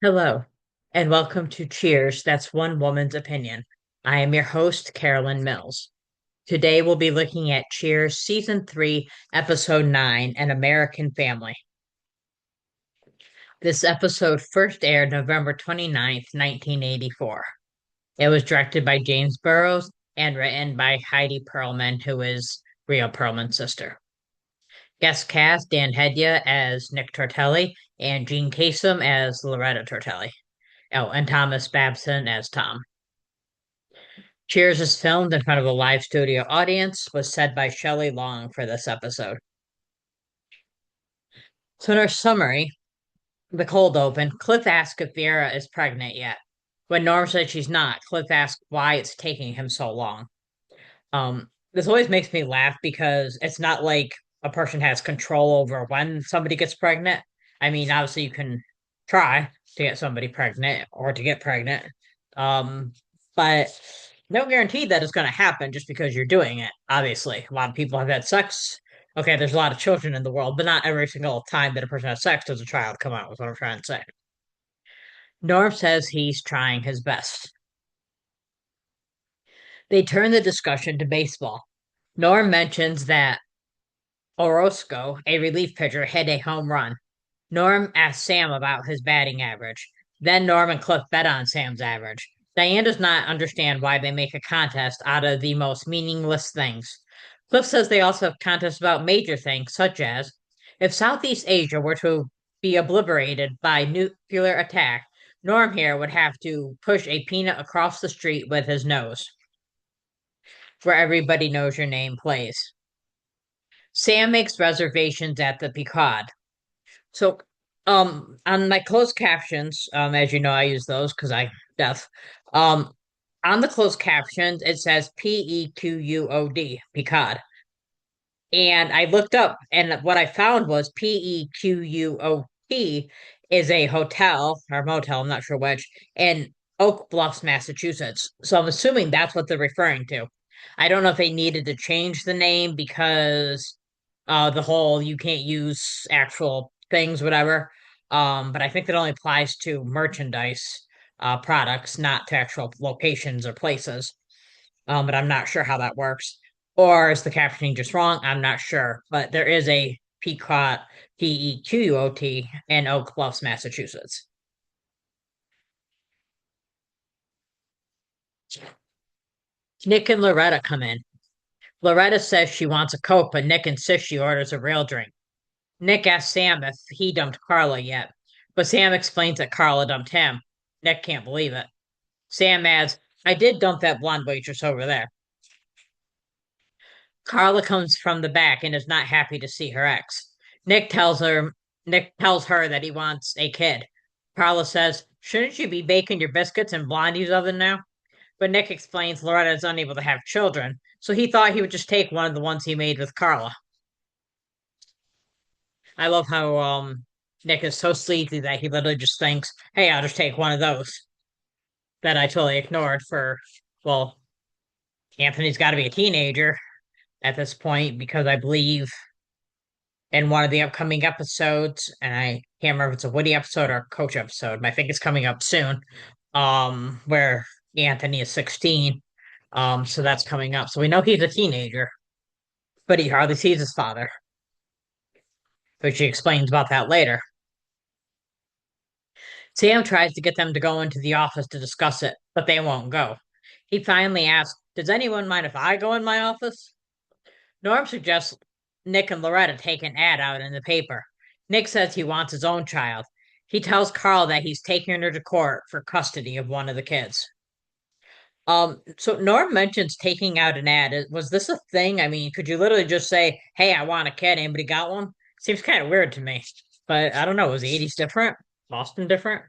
Hello, and welcome to Cheers, That's One Woman's Opinion. I am your host, Carolyn Mills. Today we'll be looking at Cheers Season 3, Episode 9, An American Family. This episode first aired November 29th, 1984. It was directed by James Burrows and written by Heidi Perlman, who is Rhea Perlman's sister. Guest cast Dan Hedya as Nick Tortelli and Jean Kasem as Loretta Tortelli. Oh, and Thomas Babson as Tom. Cheers is filmed in front of a live studio audience, was said by Shelley Long for this episode. So in our summary, the cold open, Cliff asks if Vera is pregnant yet. When Norm says she's not, Cliff asks why it's taking him so long. This always makes me laugh because it's not like a person has control over when somebody gets pregnant. I mean, obviously you can try to get somebody pregnant or to get pregnant. Um, but no guarantee that it's going to happen just because you're doing it. Obviously, a lot of people have had sex. Okay, there's a lot of children in the world, but not every single time that a person has sex does a child come out, is what I'm trying to say. Norm says he's trying his best. They turn the discussion to baseball. Norm mentions that Orozco, a relief pitcher, hit a home run. Norm asks Sam about his batting average. Then Norm and Cliff bet on Sam's average. Diane does not understand why they make a contest out of the most meaningless things. Cliff says they also have contests about major things, such as if Southeast Asia were to be obliterated by nuclear attack, Norm here would have to push a peanut across the street with his nose. Where everybody knows your name plays. Sam makes reservations at the Picard. So, on my closed captions, as you know, I use those because I'm deaf. Um, on the closed captions, it says Pequod, Picard. And I looked up, and what I found was Pequot is a hotel or motel, I'm not sure which, in Oak Bluffs, Massachusetts. So I'm assuming that's what they're referring to. I don't know if they needed to change the name because the whole you can't use actual things, whatever. But I think that only applies to merchandise products, not to actual locations or places. But I'm not sure how that works. Or is the captioning just wrong? I'm not sure. But there is a Pequot, Pequot in Oak Bluffs, Massachusetts. Nick and Loretta come in. Loretta says she wants a Coke, but Nick insists she orders a real drink. Nick asks Sam if he dumped Carla yet, but Sam explains that Carla dumped him. Nick can't believe it. Sam adds, I did dump that blonde waitress over there. Carla comes from the back and is not happy to see her ex. Nick tells her that he wants a kid. Carla says, shouldn't you be baking your biscuits in Blondie's oven now? But Nick explains Loretta is unable to have children, so he thought he would just take one of the ones he made with Carla. I love how Nick is so sleazy that he literally just thinks, hey, I'll just take one of those that I totally ignored for, well, Anthony's got to be a teenager at this point because I believe in one of the upcoming episodes, and I can't remember if it's a Woody episode or a Coach episode, but I think it's coming up soon, where Anthony is 16. So that's coming up. So we know he's a teenager, but he hardly sees his father, which she explains about that later. Sam tries to get them to go into the office to discuss it, but they won't go. He finally asks, does anyone mind if I go in my office? Norm suggests Nick and Loretta take an ad out in the paper. Nick says he wants his own child. He tells Carl that he's taking her to court for custody of one of the kids. So Norm mentions taking out an ad. Was this a thing? I mean, could you literally just say, "Hey, I want a kid. Anybody got one?" Seems kind of weird to me, but I don't know. Was the '80s different? Boston different?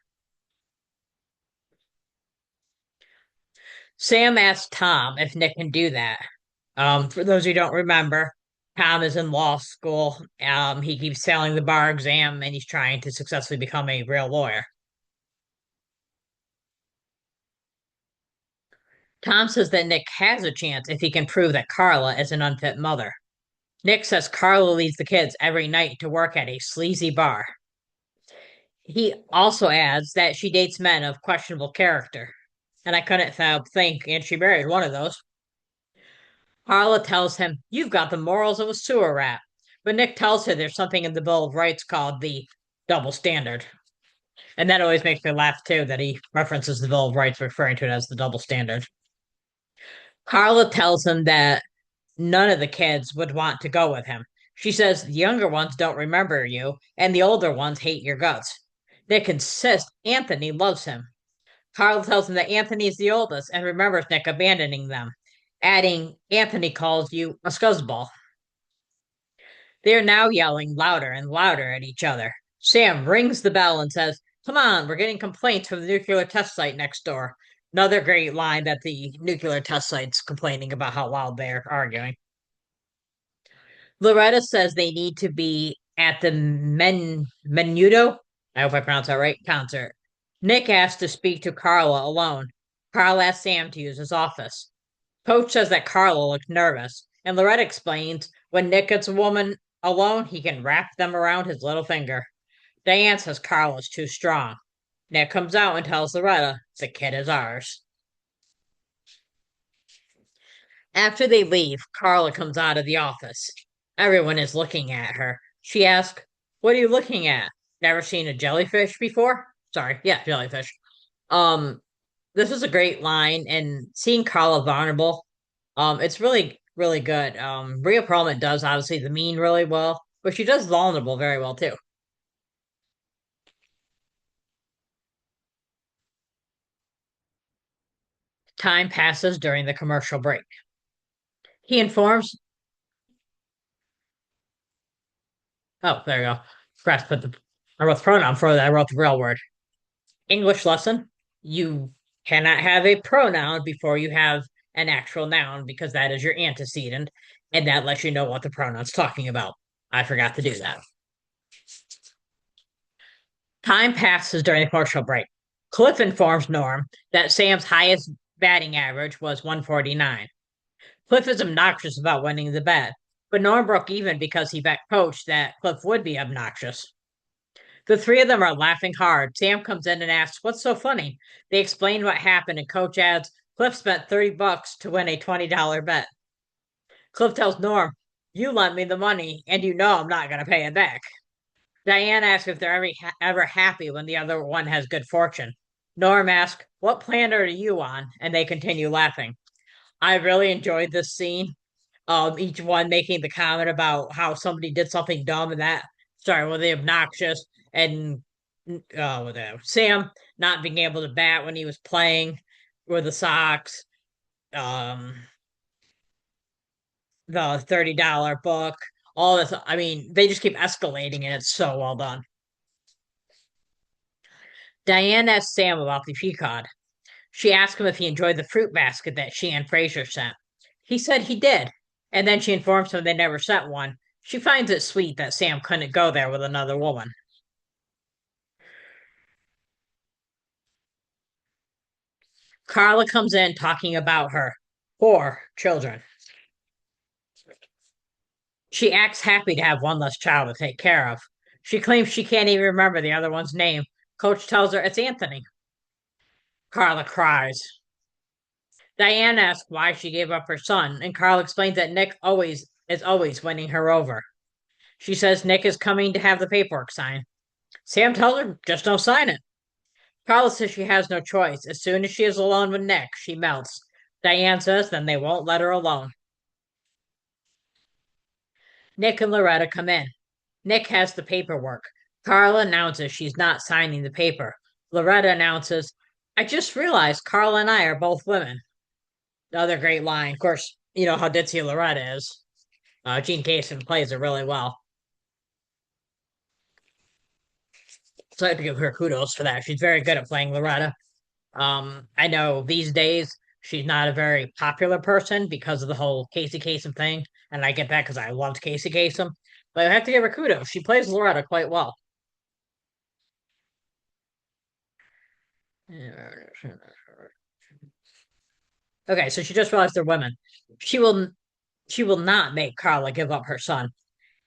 Sam asks Tom if Nick can do that. For those who don't remember, Tom is in law school. He keeps failing the bar exam, and he's trying to successfully become a real lawyer. Tom says that Nick has a chance if he can prove that Carla is an unfit mother. Nick says Carla leads the kids every night to work at a sleazy bar. He also adds that she dates men of questionable character. And I couldn't help think, and she married one of those. Carla tells him, "You've got the morals of a sewer rat." But Nick tells her there's something in the Bill of Rights called the double standard. And that always makes me laugh too, that he references the Bill of Rights, referring to it as the double standard. Carla tells him that none of the kids would want to go with him. She says the younger ones don't remember you, and the older ones hate your guts. Nick insists Anthony loves him. Carla tells him that Anthony is the oldest and remembers Nick abandoning them, adding, Anthony calls you a scuzzball. They are now yelling louder and louder at each other. Sam rings the bell and says, "Come on, we're getting complaints from the nuclear test site next door." Another great line that the nuclear test site's complaining about how loud they're arguing. Loretta says they need to be at the Menudo, I hope I pronounced that right, concert. Nick asks to speak to Carla alone. Carla asks Sam to use his office. Coach says that Carla looks nervous, and Loretta explains when Nick gets a woman alone, he can wrap them around his little finger. Diane says Carla's too strong. Nick comes out and tells Loretta the kid is ours. After they leave, Carla comes out of the office. Everyone is looking at her. She asks, "What are you looking at? Never seen a jellyfish before?" Sorry, yeah, jellyfish. Um, this is a great line, and seeing Carla vulnerable, it's really, really good. Rhea Perlman does obviously the mean really well, but she does vulnerable very well too. Time passes during the commercial break. He informs, oh, there you go. Forgot to put I wrote the pronoun for that. I wrote the real word. English lesson. You cannot have a pronoun before you have an actual noun because that is your antecedent, and that lets you know what the pronoun's talking about. I forgot to do that. Time passes during the commercial break. Cliff informs Norm that Sam's highest batting average was 149. Cliff is obnoxious about winning the bet, but Norm broke even because he bet Coach that Cliff would be obnoxious. The three of them are laughing hard. Sam comes in and asks, "What's so funny?" They explain what happened, and Coach adds, "Cliff spent $30 to win a $20 bet." Cliff tells Norm, "You lent me the money, and you know I'm not going to pay it back." Diane asks if they're ever happy when the other one has good fortune. Norm asks, "What planet are you on?" And they continue laughing. I really enjoyed this scene. Each one making the comment about how somebody did something dumb and that, sorry, were they obnoxious, and Sam not being able to bat when he was playing with the Sox, um, the $30 book, all this. I mean, they just keep escalating, and it's so well done. Diane asked Sam about the peacock. She asked him if he enjoyed the fruit basket that she and Fraser sent. He said he did, and then she informs him they never sent one. She finds it sweet that Sam couldn't go there with another woman. Carla comes in talking about her four children. She acts happy to have one less child to take care of. She claims she can't even remember the other one's name. Coach tells her it's Anthony. Carla cries. Diane asks why she gave up her son, and Carla explains that Nick always is always winning her over. She says Nick is coming to have the paperwork signed. Sam tells her just don't sign it. Carla says she has no choice. As soon as she is alone with Nick, she melts. Diane says then they won't let her alone. Nick and Loretta come in. Nick has the paperwork. Carla announces she's not signing the paper. Loretta announces, "I just realized Carla and I are both women." The other great line. Of course, you know how ditzy Loretta is. Gene Kaysen plays it really well. So I have to give her kudos for that. She's very good at playing Loretta. I know these days she's not a very popular person because of the whole Casey Kasem thing, and I get that because I loved Casey Kasem. But I have to give her kudos. She plays Loretta quite well. Okay, so she just realized they're women. She will she will not make Carla give up her son.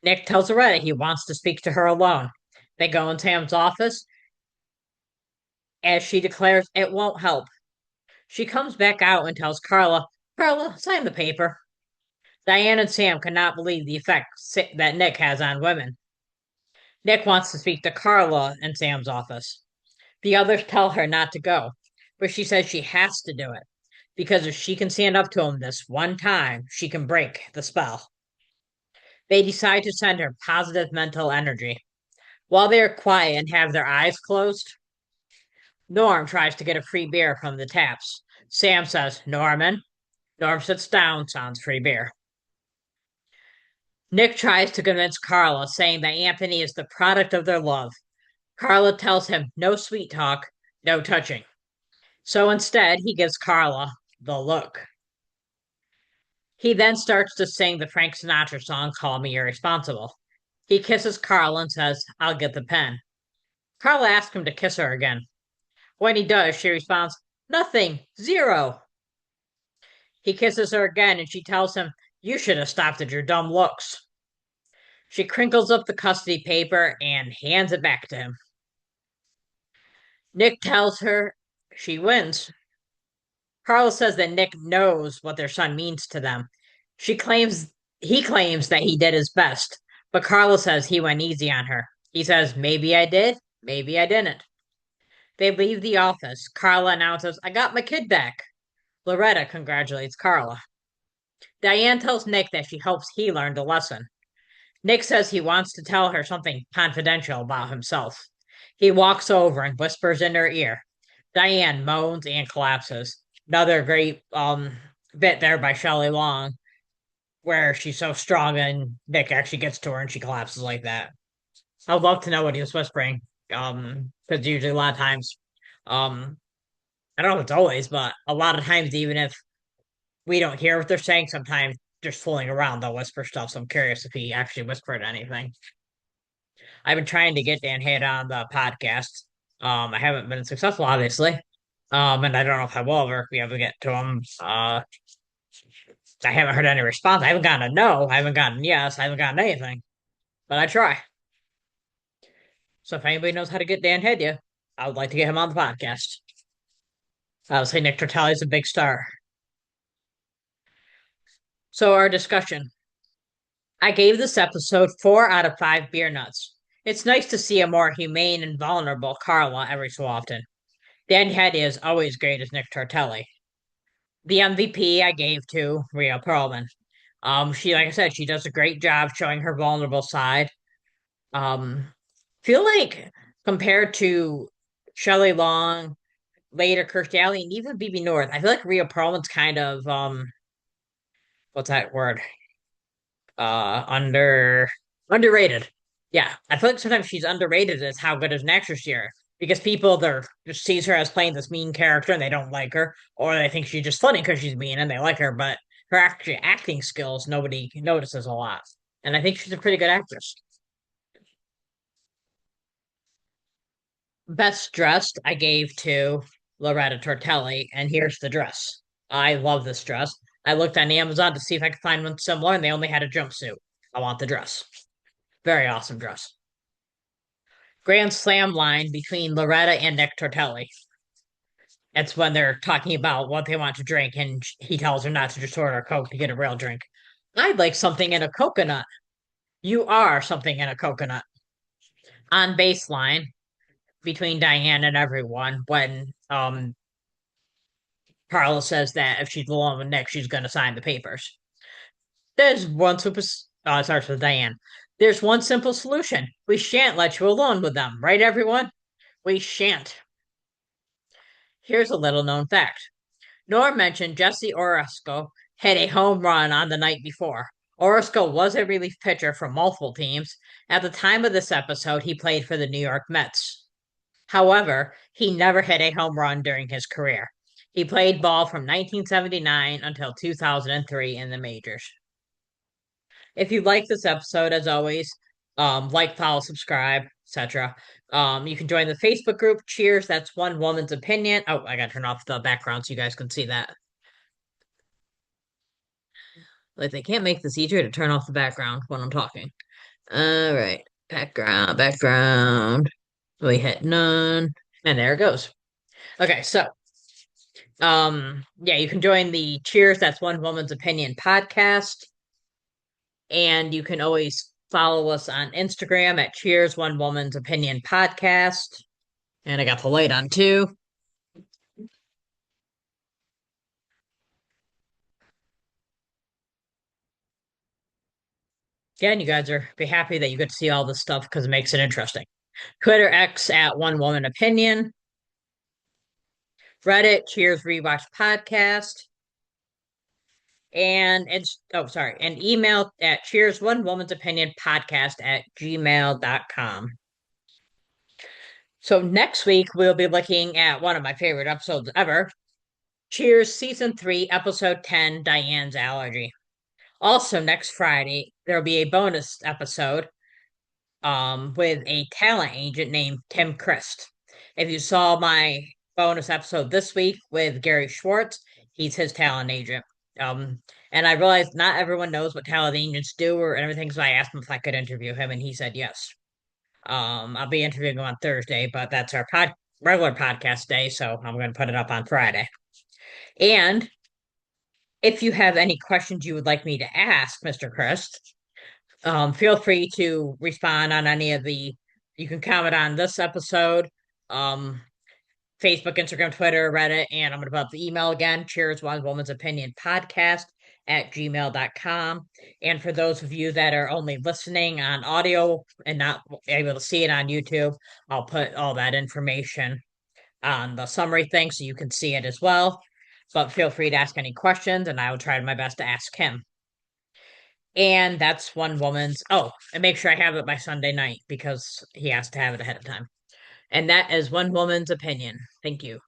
Nick tells Loretta he wants to speak to her alone. They go in Sam's office. as she declares it won't help. She comes back out and tells Carla, sign the paper. Diane and Sam cannot believe the effect that Nick has on women. Nick wants to speak to Carla in Sam's office. The others tell her not to go, but she says she has to do it because if she can stand up to him this one time, she can break the spell. They decide to send her positive mental energy. While they are quiet and have their eyes closed, Norm tries to get a free beer from the taps. Sam says, Norman. Norm sits down, sounds free beer. Nick tries to convince Carla, saying that Anthony is the product of their love. Carla tells him no sweet talk, no touching. So instead, he gives Carla the look. He then starts to sing the Frank Sinatra song, Call Me Irresponsible. He kisses Carla and says, I'll get the pen. Carla asks him to kiss her again. When he does, she responds, Nothing, zero. He kisses her again and she tells him, You should have stopped at your dumb looks. She crinkles up the custody paper and hands it back to him. Nick tells her she wins. Carla says that Nick knows what their son means to them. He claims that he did his best, but Carla says he went easy on her. He says, Maybe I did, maybe I didn't. They leave the office. Carla announces, I got my kid back. Loretta congratulates Carla. Diane tells Nick that she hopes he learned a lesson. Nick says he wants to tell her something confidential about himself. He walks over and whispers in her ear. Diane moans and collapses. Another great bit there by Shelley Long, where she's so strong and Nick actually gets to her and she collapses like that. I would love to know what he was whispering. Because usually a lot of times, um, I don't know if it's always, but a lot of times, even if we don't hear what they're saying, sometimes just fooling around, they'll whisper stuff. So I'm curious if he actually whispered anything. I've been trying to get Dan Head on the podcast. I haven't been successful, obviously. And I don't know if I will ever be able to get to him. I haven't heard any response. I haven't gotten a no. I haven't gotten yes. I haven't gotten anything. But I try. So if anybody knows how to get Dan Head, I would like to get him on the podcast. I would say Nick Tortelli is a big star. So our discussion. I gave this episode 4 out of 5 beer nuts. It's nice to see a more humane and vulnerable Carla every so often. Dan Head is always great as Nick Tortelli. The MVP I gave to Rhea Perlman. She, like I said, she does a great job showing her vulnerable side. Feel like compared to Shelley Long, later Kirstie Alley, and even BB North, I feel like Rhea Perlman's kind of what's that word? Underrated. Yeah, I feel like sometimes she's underrated as how good as an actress she is because people they just sees her as playing this mean character and they don't like her, or they think she's just funny because she's mean and they like her, but her actually acting skills nobody notices a lot, and I think she's a pretty good actress. Best dressed I gave to Loretta Tortelli, and here's the dress. I love this dress. I looked on Amazon to see if I could find one similar, and they only had a jumpsuit. I want the dress. Very awesome dress. Grand Slam line between Loretta and Nick Tortelli. It's when they're talking about what they want to drink, and he tells her not to just order a Coke to get a real drink. I'd like something in a coconut. You are something in a coconut. On baseline between Diane and everyone when Carla says that if she's alone with Nick, she's going to sign the papers. There's one simple. It starts with Diane. There's one simple solution. We shan't let you alone with them, right, everyone? We shan't. Here's a little known fact. Norm mentioned Jesse Orosco had a home run on the night before. Orosco was a relief pitcher for multiple teams. At the time of this episode, he played for the New York Mets. However, he never hit a home run during his career. He played ball from 1979 until 2003 in the majors. If you like this episode, as always, like, follow, subscribe, etc. You can join the Facebook group. Cheers, that's one woman's opinion. Oh, I gotta turn off the background so you guys can see that. Like they can't make this easier to turn off the background when I'm talking. All right, background. We hit none, and there it goes. Okay, so yeah, you can join the Cheers, That's One Woman's Opinion podcast, and you can always follow us on Instagram at Cheers, One Woman's Opinion podcast. And I got the light on too. Again, you guys are be happy that you get to see all this stuff because it makes it interesting. Twitter X at One Woman Opinion, Reddit Cheers Rewatch podcast, and it's sorry, and email at Cheers One Woman's Opinion podcast at gmail.com. So next week we'll be looking at one of my favorite episodes ever, Cheers Season 3, Episode 10, Diane's Allergy. Also next Friday there'll be a bonus episode with a talent agent named Tim Christ. If you saw my bonus episode this week with Gary Schwartz, he's his talent agent. Um, and I realized not everyone knows what talent agents do or everything, so I asked him if I could interview him, and he said yes. I'll be interviewing him on Thursday, but that's our regular podcast day, so I'm going to put it up on Friday. And if you have any questions you would like me to ask, Mr. Christ, feel free to respond on any of the. You can comment on this episode, um, Facebook, Instagram, Twitter, Reddit, and I'm going to put up the email again. Cheers, One Woman's Opinion podcast at gmail.com. And for those of you that are only listening on audio and not able to see it on YouTube, I'll put all that information on the summary thing so you can see it as well. But feel free to ask any questions, and I will try my best to ask him. And that's one woman's. Oh, and make sure I have it by Sunday night because he has to have it ahead of time. And that is one woman's opinion. Thank you.